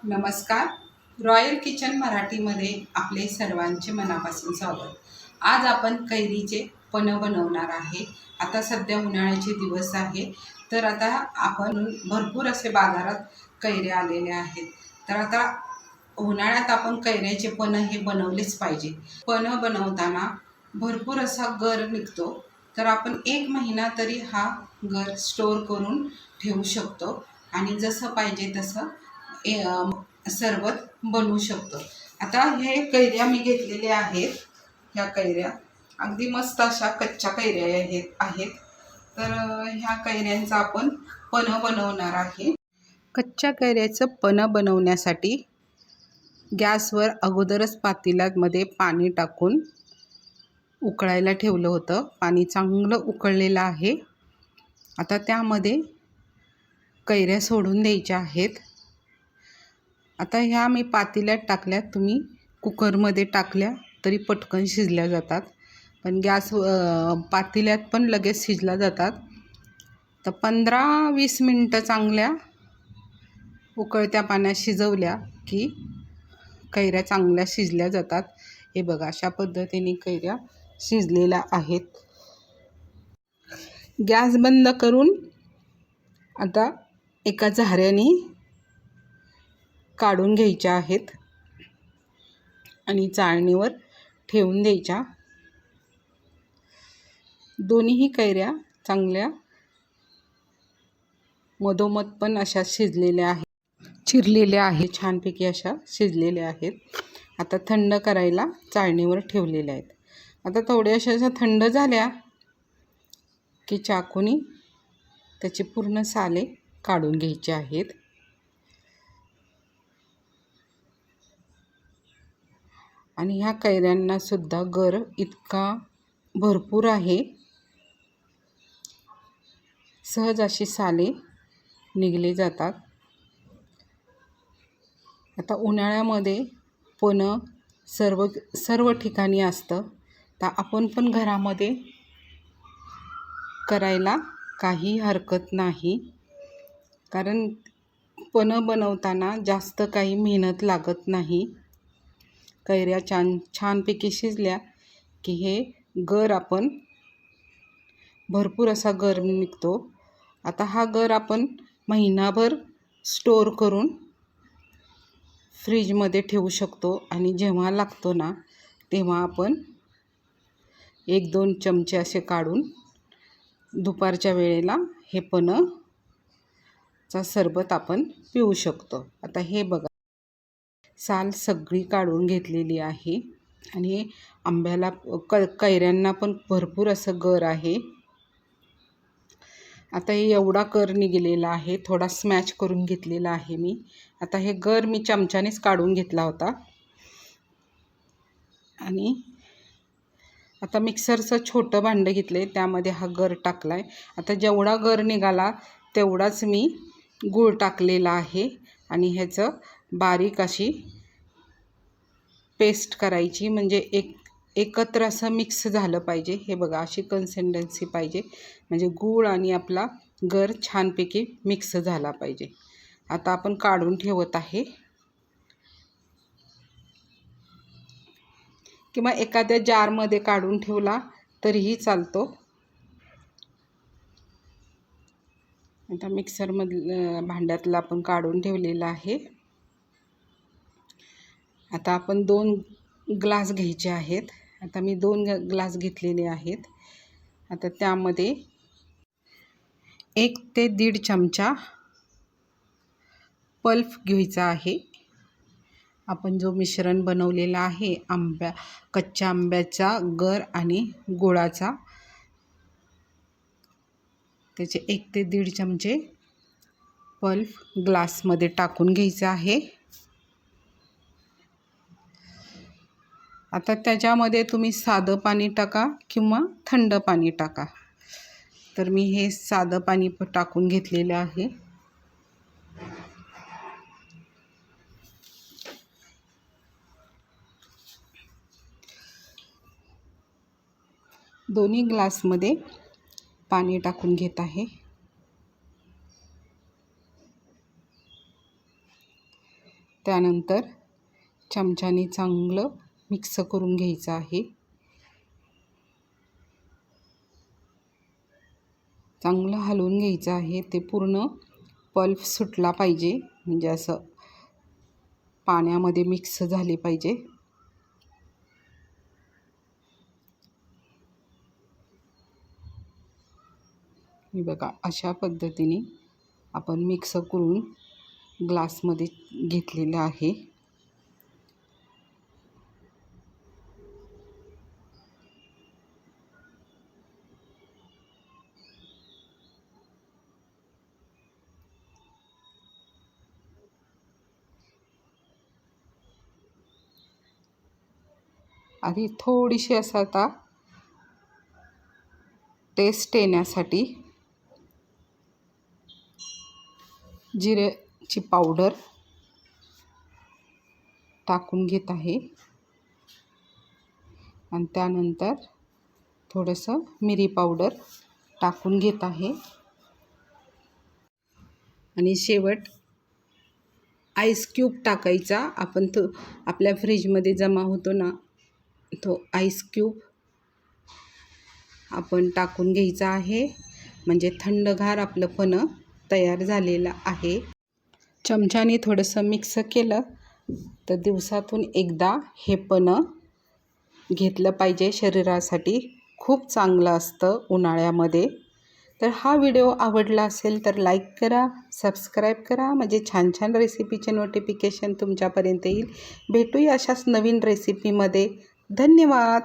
नमस्कार. Royal kitchen मराठीमध्ये आपले सर्वांचे मनापासून स्वागत. आज आपण कैरीचे पन्ह बनवणार आहे. आता सध्या उन्हाळ्याचे दिवस आहे, तर आता आपण भरपूर असे बाजारात कैऱ्या आलेल्या आहेत. तर आता उन्हाळ्यात आपण कैऱ्याचे पन्ह हे बनवलेच पाहिजे. पन्ह बनवताना भरपूर असा गर निघतो, तर आपण 1 महिना तरी हा गर स्टोअर करून ठेवू शकतो आणि जसं पाहिजे तसं सरबत बनवू शकतो. आता हे कैऱ्या मी घेतलेल्या आहेत. ह्या कैऱ्या अगदी मस्त अशा कच्च्या कैऱ्या आहेत. तर ह्या कैऱ्यांचा आपण पन्ह बनवणार आहे. कच्च्या कैऱ्याचं पन्ह बनवण्यासाठी गॅसवर अगोदरच पातेल्यामध्ये पाणी टाकून उकळायला ठेवलं होतं. पाणी चांगलं उकळलेलं आहे. आता त्यामध्ये कैऱ्या सोडून द्यायच्या आहेत. आता ह्या मी पातेल्यात टाकल्या, तुम्ही कुकरमध्ये टाकल्या तरी पटकन शिजल्या जातात, पण पातेल्यात पण लगेच शिजल्या जातात. तर 15-20 मिनटं चांगल्या उकळत्या पाण्यात शिजवल्या की कैऱ्या चांगल्या शिजल्या जातात. हे बघा, अशा पद्धतीने कैऱ्या शिजलेल्या आहेत. गॅस बंद करून आता एका झाऱ्याने काढून घ्यायच्या आहेत आणि चाळणीवर ठेवून द्यायच्या. दोन्हीही कैऱ्या चांगल्या मधोमध पण अशा शिजलेल्या आहेत, चिरलेल्या आहेत, छानपैकी अशा शिजलेल्या आहेत. आता थंड करायला चाळणीवर ठेवलेल्या आहेत. आता थोड्याशा अशा थंड झाल्या की चाकूने त्याची पूर्ण साले काढून घ्यायची आहेत. आणि ह्या कैऱ्यांना सुद्धा गर इतका भरपूर आहे, सहज अशी साले निघली जातात. आता उन्हाळ्यामध्ये पन्ह सर्व ठिकाणी असतं, तर आपण पण घरामध्ये करायला काही हरकत नाही. कारण पन्ह बनवताना जास्त काही मेहनत लागत नाही. कैऱ्या छानपैकी शिजल्या की हे गर आपण भरपूर असा गर निघतो. आता हा गर आपण महिनाभर स्टोअर करून फ्रीजमध्ये ठेवू शकतो आणि जेव्हा लागतो ना तेव्हा आपण 1-2 चमचे असे काढून दुपारच्या वेळेला हे पन्हचा सरबत आपण पिऊ शकतो. आता हे बघा, साल सगळी काढून घेतलेली आहे आणि आंब्याला कैऱ्यांना पण भरपूर असं गर आहे. आता हे एवढा गर निघालेला आहे, थोडा स्मॅच करून घेतलेला आहे मी. आता हे गर मी चमच्यानेच काढून घेतला होता आणि आता मिक्सरचं छोटं भांडं घेतलं आहे, त्यामध्ये हा गर टाकला आहे. आता जेवढा गर निघाला तेवढाच मी गूळ टाकलेला आहे आणि ह्याचं बारीक अशी पेस्ट करायची, म्हणजे एकत्र असं मिक्स झालं पाहिजे. हे बघा, अशी कन्सिस्टन्सी पाहिजे, म्हणजे गूळ आणि आपला गर छानपैकी मिक्स झाला पाहिजे. आता आपण काढून ठेवत आहे, किंवा एखाद्या जारमध्ये काढून ठेवला तरीही चालतो. आता मिक्सरमधलं भांड्यातलं आपण काढून ठेवलेलं आहे. आता आपण 2 ग्लास घ्यायचे आहेत. आता मी 2 ग्लास घेतलेले आहेत. आता त्यामध्ये 1 ते 1.5 चमचा पल्प घ्यायचा आहे. आपण जो मिश्रण बनवलेला आहे कच्च्या आंब्याचा गर आणि गुळाचा, त्याचे 1 ते 1.5 चमचे पल्प ग्लासमध्ये टाकून घ्यायचं आहे. आता त्याच्यामध्ये तुम्ही साधं पाणी टाका किंवा थंड पाणी टाका. तर मी हे साधं पाणी टाकून घेतलेलं आहे. दोन्ही ग्लासमध्ये पाणी टाकून घेत आहे. त्यानंतर चमच्याने चांगलं मिक्स करून घ्यायचं आहे. चांगलं हलवून घ्यायचं आहे. ते पूर्ण पल्प सुटला पाहिजे, म्हणजे असं पाण्यामध्ये मिक्स झाले पाहिजे. हे बघा, अशा पद्धतीने आपण मिक्स करून ग्लासमध्ये घेतलेलं आहे. आधी थोडीशी असं आता टेस्ट येण्यासाठी जिऱ्याची पावडर टाकून घेत आहे आणि त्यानंतर थोडंसं मिरी पावडर टाकून घेत आहे आणि शेवट आईस क्यूब टाकायचा. आपण तो आपल्या फ्रीजमध्ये जमा होतो ना, तो आईस क्यूब आपण टाकून घ्यायचा आहे. म्हणजे थंडगार आपलं पन्हं तयार झालेलं आहे. चमच्याने थोडंसं मिक्स केलं तर दिवसातून एकदा हे पन्हं घेतलं पाहिजे. शरीरासाठी खूप चांगलं असतं उन्हाळ्यामध्ये. तर हा व्हिडिओ आवडला असेल तर लाईक करा, सबस्क्राईब करा, म्हणजे छान छान रेसिपीचे नोटिफिकेशन तुमच्यापर्यंत येईल. भेटूया अशाच नवीन रेसिपीमध्ये. धन्यवाद.